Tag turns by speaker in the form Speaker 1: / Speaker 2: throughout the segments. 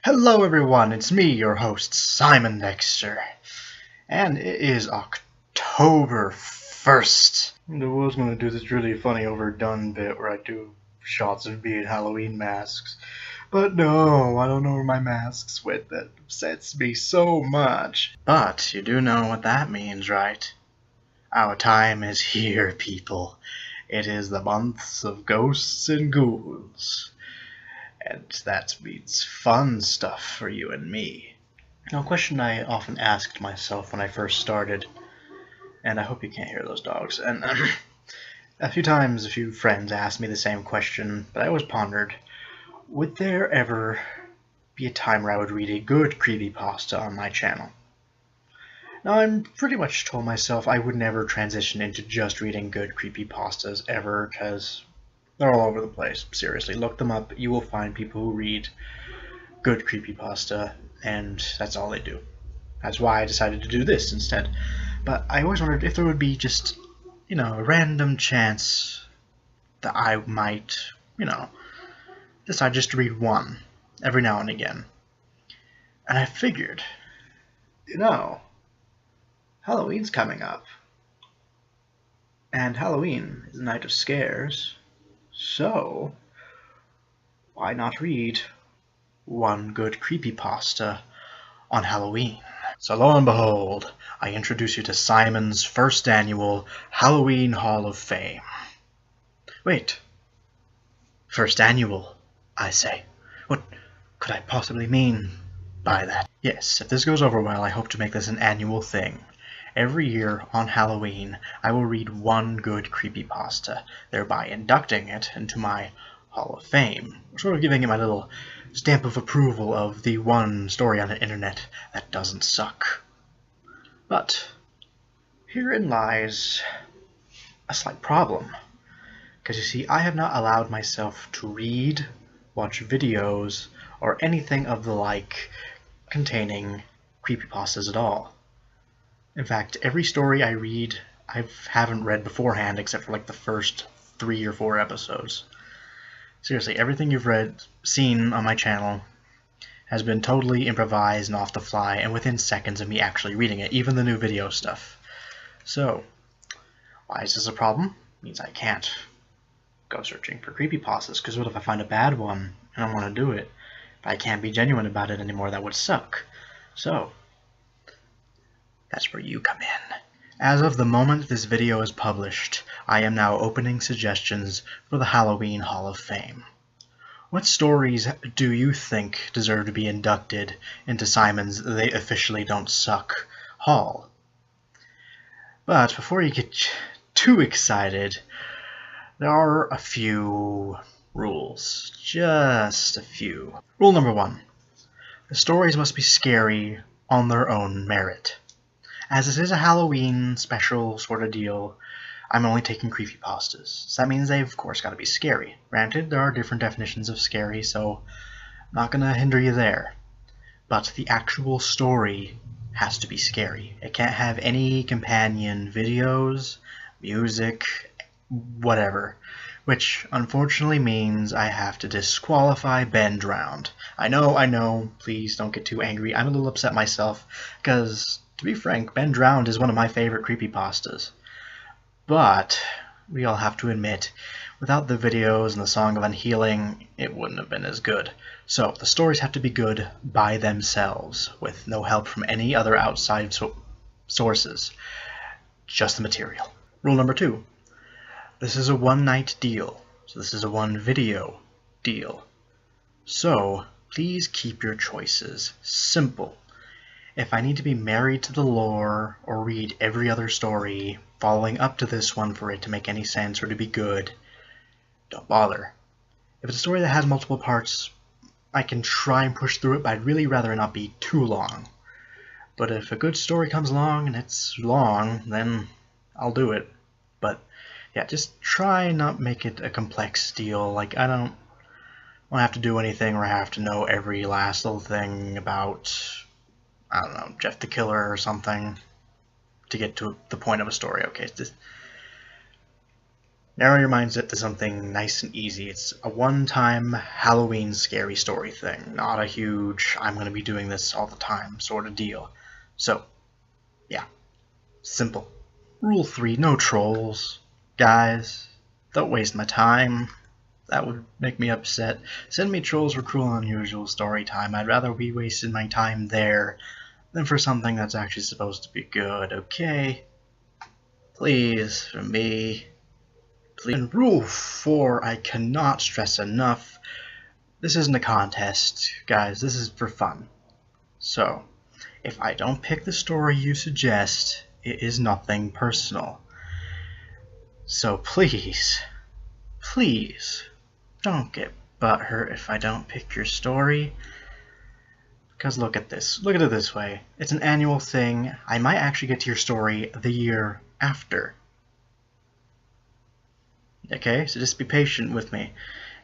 Speaker 1: Hello everyone, it's me, your host, Simon Dexter. And it is October 1st. I was going to do this really funny overdone bit where I do shots of me in Halloween masks. But no, I don't know where my masks went. That upsets me so much. But you do know what that means, right? Our time is here, people. It is the months of ghosts and ghouls. And that means fun stuff for you and me. Now, a question I often asked myself when I first started, and I hope you can't hear those dogs, and a few times a few friends asked me the same question, but I always pondered, would there ever be a time where I would read a good creepypasta on my channel? Now, I'm pretty much told myself I would never transition into just reading good creepypastas ever, because they're all over the place. Seriously, look them up. You will find people who read good creepypasta, and that's all they do. That's why I decided to do this instead. But I always wondered if there would be just, a random chance that I might, decide just to read one every now and again. And I figured, Halloween's coming up. And Halloween is a night of scares. So, why not read one good creepypasta on Halloween? So lo and behold, I introduce you to Simon's first annual Halloween Hall of Fame. Wait. First annual, I say. What could I possibly mean by that? Yes, if this goes over well, I hope to make this an annual thing. Every year on Halloween, I will read one good creepypasta, thereby inducting it into my Hall of Fame, sort of giving it my little stamp of approval of the one story on the internet that doesn't suck. But herein lies a slight problem, because you see, I have not allowed myself to read, watch videos, or anything of the like containing creepypastas at all. In fact, every story I read, I haven't read beforehand except for like the first 3 or 4 episodes. Seriously, everything you've seen on my channel has been totally improvised and off the fly and within seconds of me actually reading it, even the new video stuff. So, why is this a problem? It means I can't go searching for creepypastas, because what if I find a bad one and I want to do it? If I can't be genuine about it anymore, that would suck. So, that's where you come in. As of the moment this video is published, I am now opening suggestions for the Halloween Hall of Fame. What stories do you think deserve to be inducted into Simon's They Officially Don't Suck Hall? But before you get too excited, there are a few rules. Just a few. Rule number 1. The stories must be scary on their own merit. As this is a Halloween special sort of deal, I'm only taking creepypastas. So that means they've, of course, got to be scary. Granted, there are different definitions of scary, so I'm not going to hinder you there. But the actual story has to be scary. It can't have any companion videos, music, whatever. Which, unfortunately, means I have to disqualify Ben Drowned. I know, please don't get too angry. I'm a little upset myself, because to be frank, Ben Drowned is one of my favorite creepypastas. But we all have to admit, without the videos and the Song of Unhealing, it wouldn't have been as good. So the stories have to be good by themselves, with no help from any other outside sources. Just the material. Rule number 2. This is a one-night deal, so this is a one-video deal. So please keep your choices simple. If I need to be married to the lore or read every other story following up to this one for it to make any sense or to be good, don't bother. If it's a story that has multiple parts, I can try and push through it, but I'd really rather it not be too long. But if a good story comes along and it's long, then I'll do it. But yeah, just try and not make it a complex deal. Like, I don't want to have to do anything where I have to know every last little thing about, I don't know, Jeff the Killer or something to get to the point of a story. Okay, narrow your mindset to something nice and easy. It's a one-time Halloween scary story thing, not a huge I'm going to be doing this all the time sort of deal. So, yeah, simple. Rule 3, no trolls. Guys, don't waste my time. That would make me upset. Send me trolls for Cruel and Unusual story time. I'd rather be wasting my time there than for something that's actually supposed to be good, okay? Please, for me. Please. And rule 4, I cannot stress enough. This isn't a contest, guys. This is for fun. So, if I don't pick the story you suggest, it is nothing personal. So please, please, don't get butthurt if I don't pick your story. Because look at this. Look at it this way. It's an annual thing. I might actually get to your story the year after. Okay, so just be patient with me.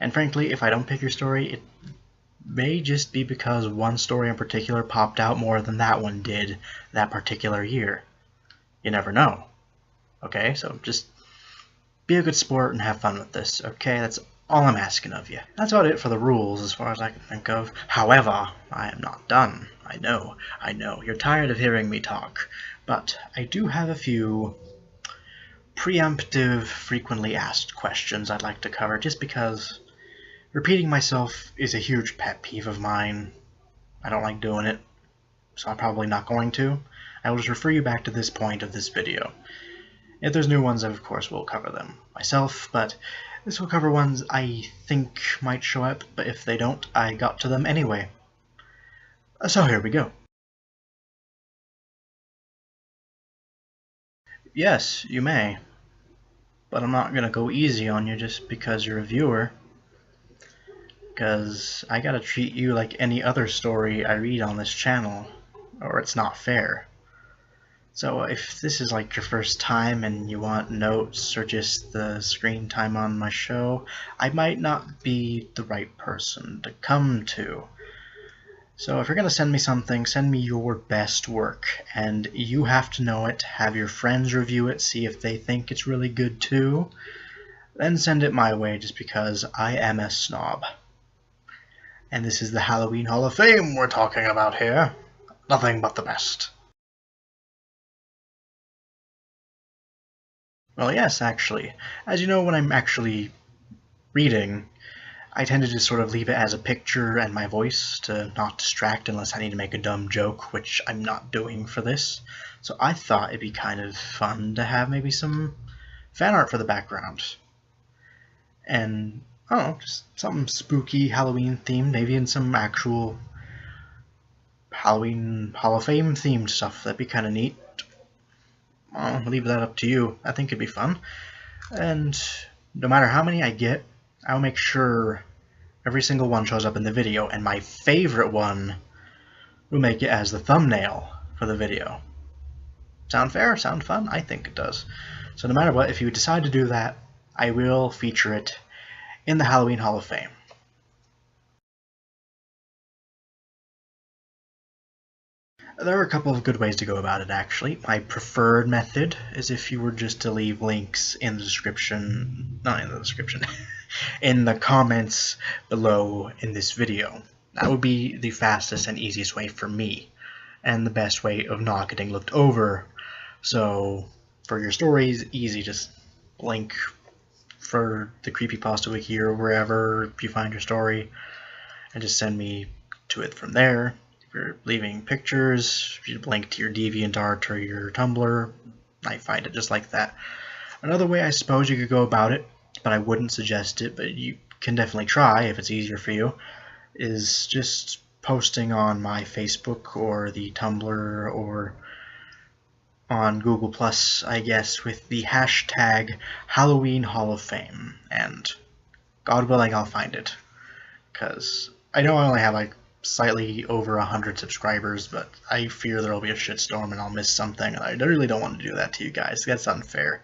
Speaker 1: And frankly, if I don't pick your story, it may just be because one story in particular popped out more than that one did that particular year. You never know. Okay, so just be a good sport and have fun with this, okay? That's all I'm asking of you. That's about it for the rules as far as I can think of. However, I am not done. I know. You're tired of hearing me talk. But I do have a few preemptive, frequently asked questions I'd like to cover just because repeating myself is a huge pet peeve of mine. I don't like doing it, so I'm probably not going to. I will just refer you back to this point of this video. If there's new ones, I of course will cover them myself, but this will cover ones I think might show up, but if they don't, I got to them anyway. So here we go. Yes, you may, but I'm not gonna go easy on you just because you're a viewer, because I gotta treat you like any other story I read on this channel, or it's not fair. So if this is like your first time and you want notes or just the screen time on my show, I might not be the right person to come to. So if you're going to send me something, send me your best work, and you have to know it, have your friends review it, see if they think it's really good too, then send it my way just because I am a snob. And this is the Halloween Hall of Fame we're talking about here. Nothing but the best. Well, yes, actually. As you know, when I'm actually reading, I tend to just sort of leave it as a picture and my voice to not distract unless I need to make a dumb joke, which I'm not doing for this. So I thought it'd be kind of fun to have maybe some fan art for the background. And, I don't know, just something spooky, Halloween themed, maybe in some actual Halloween Hall of Fame themed stuff. That'd be kind of neat. I'll leave that up to you. I think it'd be fun. And no matter how many I get, I'll make sure every single one shows up in the video, and my favorite one will make it as the thumbnail for the video. Sound fair? Sound fun? I think it does. So no matter what, if you decide to do that, I will feature it in the Halloween Hall of Fame. There are a couple of good ways to go about it, actually. My preferred method is if you were just to leave links in the description, not in the description, in the comments below in this video. That would be the fastest and easiest way for me, and the best way of not getting looked over. So, for your stories, easy, just link for the Creepypasta Wiki or wherever you find your story, and just send me to it from there. If you're leaving pictures, you link to your DeviantArt or your Tumblr. I find it just like that. Another way I suppose you could go about it, but I wouldn't suggest it, but you can definitely try if it's easier for you, is just posting on my Facebook or the Tumblr or on Google Plus, I guess, with the hashtag Halloween Hall of Fame, and God willing I'll find it, because I know I only have like slightly over 100 subscribers, but I fear there'll be a shitstorm and I'll miss something, and I really don't want to do that to you guys. That's unfair.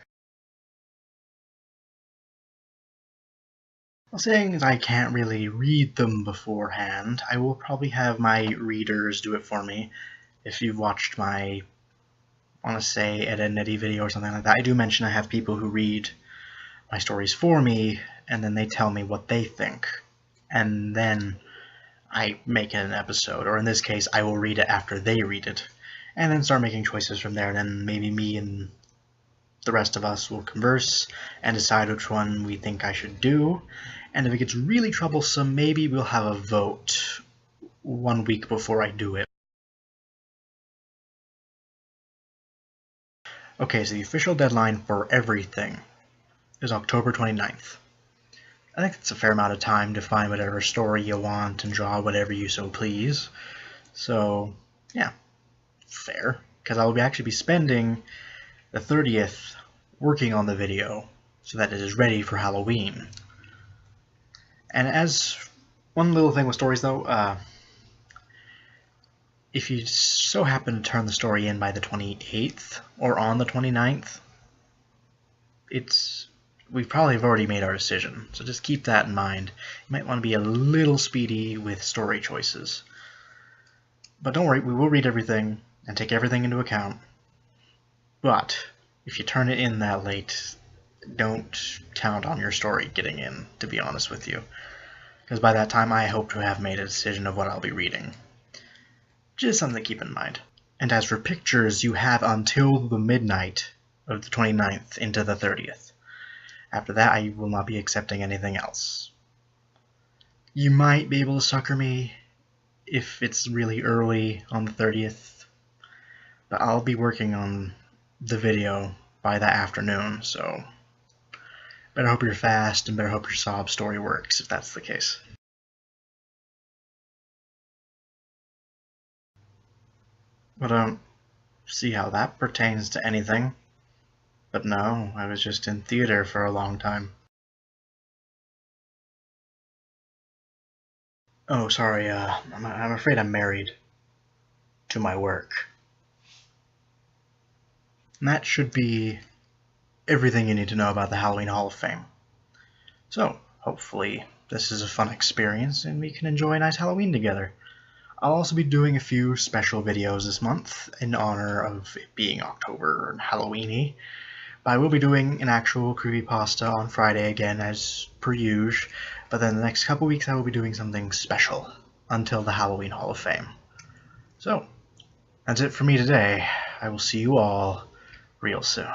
Speaker 1: Well, saying I can't really read them beforehand, I will probably have my readers do it for me. If you've watched my, I want to say, Ed and Eddie video or something like that, I do mention I have people who read my stories for me, and then they tell me what they think. And then I make an episode, or in this case, I will read it after they read it, and then start making choices from there. And then maybe me and the rest of us will converse and decide which one we think I should do. And if it gets really troublesome, maybe we'll have a vote 1 week before I do it. Okay, so the official deadline for everything is October 29th. I think it's a fair amount of time to find whatever story you want and draw whatever you so please. So, yeah, fair. Because I will actually be spending the 30th working on the video so that it is ready for Halloween. And as one little thing with stories though, if you so happen to turn the story in by the 28th or on the 29th, we probably have already made our decision, so just keep that in mind. You might want to be a little speedy with story choices. But don't worry, we will read everything and take everything into account. But if you turn it in that late, don't count on your story getting in, to be honest with you. Because by that time I hope to have made a decision of what I'll be reading. Just something to keep in mind. And as for pictures, you have until the midnight of the 29th into the 30th. After that, I will not be accepting anything else. You might be able to sucker me if it's really early on the 30th, but I'll be working on the video by that afternoon, so better hope you're fast and better hope your sob story works if that's the case. But I don't see how that pertains to anything. But no, I was just in theater for a long time. Oh, sorry, I'm afraid I'm married to my work. And that should be everything you need to know about the Halloween Hall of Fame. So, hopefully this is a fun experience and we can enjoy a nice Halloween together. I'll also be doing a few special videos this month in honor of it being October and Halloween-y. I will be doing an actual creepypasta on Friday again as per usual, but then the next couple weeks I will be doing something special until the Halloween Hall of Fame. So, that's it for me today. I will see you all real soon.